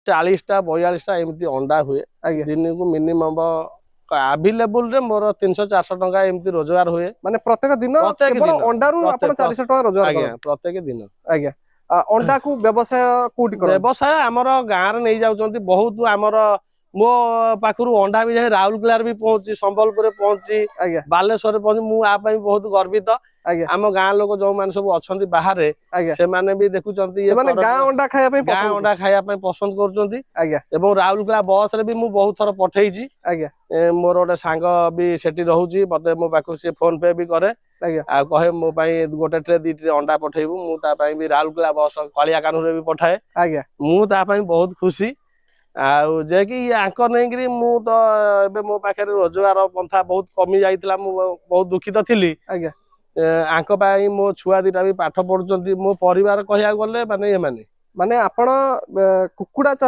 40ଟା 42ଟା ଏମିତି ଅଣ୍ଡା ହୁଏ ଦିନକୁ ମିନିମମ୍ ଆଭେଲେବୁଲ ରେ ମୋର 300-400 ଟଙ୍କା ଏମିତି ରୋଜଗାର ହୁଏ ମାନେ ପ୍ରତ୍ୟେକ ଦିନ କେବଳ ଅଣ୍ଡାରୁ ଆପଣ 400 ଟଙ୍କା ରୋଜଗାର ଆଜ୍ଞା ପ୍ରତ୍ୟେକ ଦିନ ଆଜ୍ଞା ଅଣ୍ଡାକୁ ବ୍ୟବସାୟ କୋଉଠି କରନ୍ତି? ବ୍ୟବସାୟ ଆମର ଗାଁରେ ନେଇ ଯାଉଛନ୍ତି ବହୁତ ଆମର ମୋ ପାଖରୁ ଅଣ୍ଡା ବି ଯାଇ ରାଉରକେଲାରେ ବି ପହଞ୍ଚି ସମ୍ବଲପୁରରେ ପହଞ୍ଚି ବାଲେଶ୍ୱରରେ ପହଞ୍ଚି ମୁଁ ଆ ପାଇଁ ବହୁତ ଗର୍ବିତ ଆମ ଗାଁ ଲୋକ ଯୋଉମାନେ ସବୁ ଅଛନ୍ତି ବାହାରେ ସେମାନେ ବି ଦେଖୁଛନ୍ତି ଗାଁ ଅଣ୍ଡା ଖାଇବା ପାଇଁ ପସନ୍ଦ କରୁଛନ୍ତି ଏବଂ ରାଉରକେଲା ବସ ରେ ବି ମୁଁ ବହୁତ ଥର ପଠେଇଛି ମୋର ଗୋଟେ ସାଙ୍ଗ ବି ସେଠି ରହୁଛି ମତେ ମୋ ପାଖକୁ ସେ ଫୋନ ପେ ବି କରେ ଆଉ କହେ ମୋ ପାଇଁ ଗୋଟେ ଟ୍ରେ 2 ଟ୍ରେ ଅଣ୍ଡା ପଠେଇବୁ ମୁଁ ତା ପାଇଁ ବି ରାଉରକେଲା ବସ କଳିଆ କାନୁରେ ବି ପଠାଏ ମୁଁ ତା ପାଇଁ ବହୁତ ଖୁସି ଆଉ ଯେ କି ଆଙ୍କ ନେଇକିରି ମୁଁ ତ ଏବେ ମୋ ପାଖରେ ରୋଜଗାର ପନ୍ଥା ବହୁତ କମି ଯାଇଥିଲା ମୁଁ ବହୁତ ଦୁଃଖିତ ଥିଲି ଆଙ୍କ ପାଇଁ ମୋ ଛୁଆ 2ଟା ବି ପାଠ ପଢୁଛନ୍ତି ମୋ ପରିବାର କହିବାକୁ ଗଲେ ମାନେ ଏମାନେ ମାନେ ଆପଣ କୁକୁଡା ଚାଷ